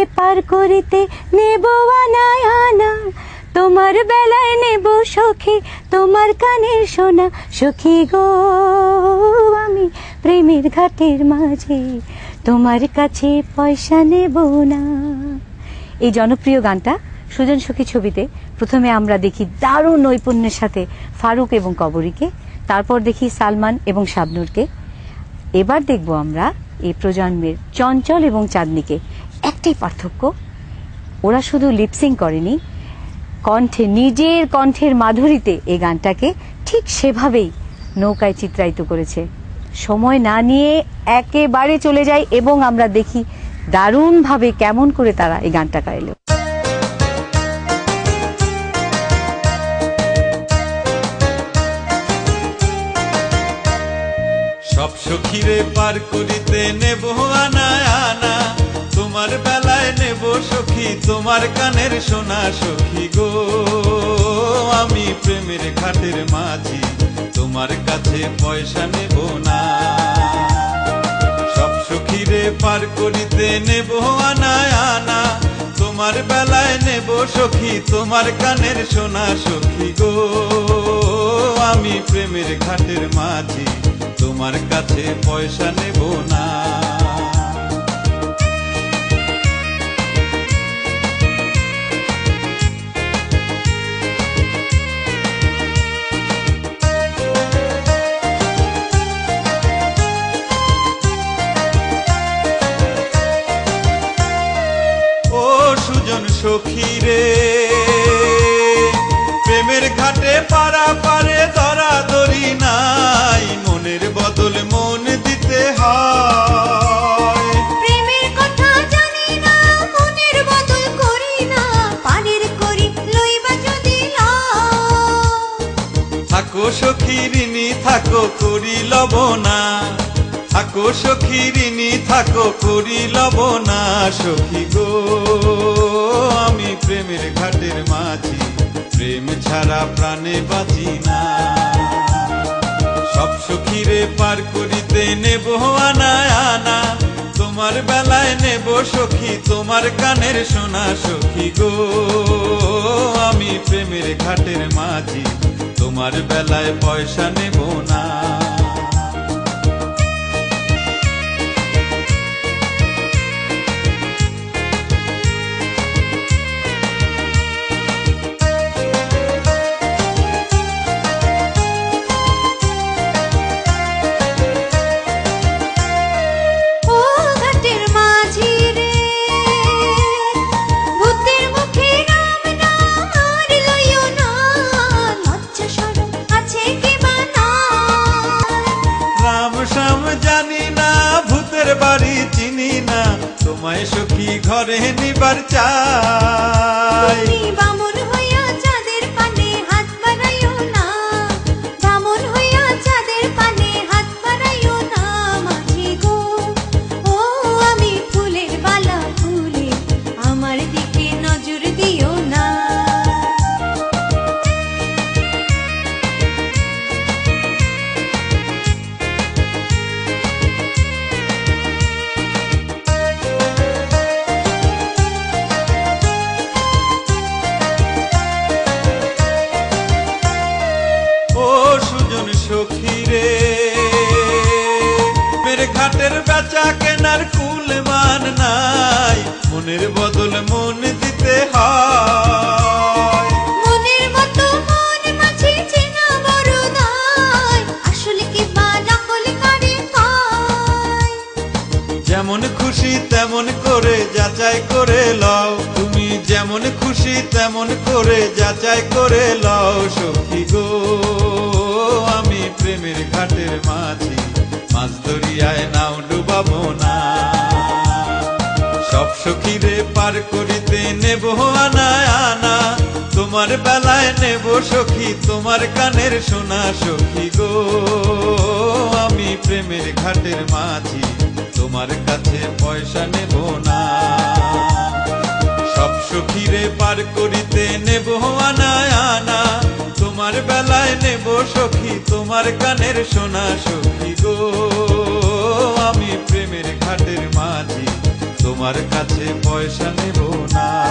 সখীরে পার করিতে নেব আনায় আনা, তোমার বেলায় নেব সখী তোমার কানের সোনা। সখী গো আমি প্রেমের ঘাটের মাঝে, তোমার কাছে পয়সা নেব না। এই জনপ্রিয় গানটা সুজন সখী ছবিতে প্রথমে আমরা দেখি দারুণ নৈপুণ্যের সাথে ফারুক এবং কবরীকে, তারপর দেখি সালমান এবং শাবনূরকে, এবার দেখব আমরা এই প্রজন্মের চঞ্চল এবং চাঁদনীকে। একটাই পার্থক্য, ওরা শুধু লিপসিং করেনি, কণ্ঠে নিজের কণ্ঠের মাধুরীতে এই গানটাকে ঠিক সেভাবেই নৌকায় চিত্রায়িত করেছে। সময় না নিয়ে একেবারে চলে যায় এবং আমরা দেখি দারুণভাবে কেমন করে তারা এই গানটা গাইলো। সব সখীরে পার করিতে নেব আনা আনা, তোমার বেলায় নেব সখী তোমার কানের সোনা। সখী গো আমি প্রেমের ঘাটের মাঝি, তোমার কাছে পয়সা নেব না। সব সখীরে পার করিতে নেব আনা আনা, তোমার বেলায় নেব সখী তোমার কানের সোনা। সখী গো আমি প্রেমের ঘাটের মাঝি, তোমার কাছে পয়সা নেব না। ও সুজন সখী রে, প্রেমের ঘাটে পারা পারে দরাদরি নাই, মনের বদল মন দিতে হয়। প্রেমের কথা জানি না, মনের বদল করি না, পারের করি লইবা যদি থাকো সখী ঋণী থাকো করি লব না, থাকো সখী ঋণী থাকো করি লব না। সখী গো আমি প্রেমের ঘাটের মাঝি, প্রেম ছাড়া প্রাণে বাঁচি না। সব সখীরে পার করিতে নেব আনা আনা, তোমার বেলায় নেব সখী তোমার কানের সোনা। সখী গো আমি প্রেমের ঘাটের মাঝি, তোমার বেলায় পয়সা নেব না। বাড়ি চিনি না, তোমায় সখী ঘরে নিবার চাই। বামন হইয়া চাঁদের পানে হাত বাড়াইও না, বামন হইয়া চাঁদের পানে হাত বাড়াইও না। মাঝি গো ও আমি ফুলের বালা ফুলে, আমার দিকে নজর দিও না। সখী রে, মেরে ঘাটের বেচা কেনার কুলমান নাই, মনের বদল মন দিতে হয়। মনের মতো মন মাঝে চেনা বড় দায়, আসলে কি বা নকল করে কয়। যেমন খুশি তেমন করে যাচাই করে লও, তুমি যেমন খুশি তেমন করে যাচাই করে লও। সখী গো আমি প্রেমের ঘাটের মাঝি, মাছ দরিয়ায় নাও ডুবাবো না। সব সখীরে পার করিতে নেব আনা আনা, তোমার বেলায় নেব সখী তোমার কানের সোনা। সখী গো আমি প্রেমের ঘাটের মাঝি, তোমার কাছে পয়সা নেব না। সব সখীরে পার করিতে নেব আনা আনা, তোমার বেলায় নেব সখী তোমার কানের সোনা। সখী গো আমি প্রেমের ঘাটের মাঝি, তোমার তোমার কাছে পয়সা নেব না।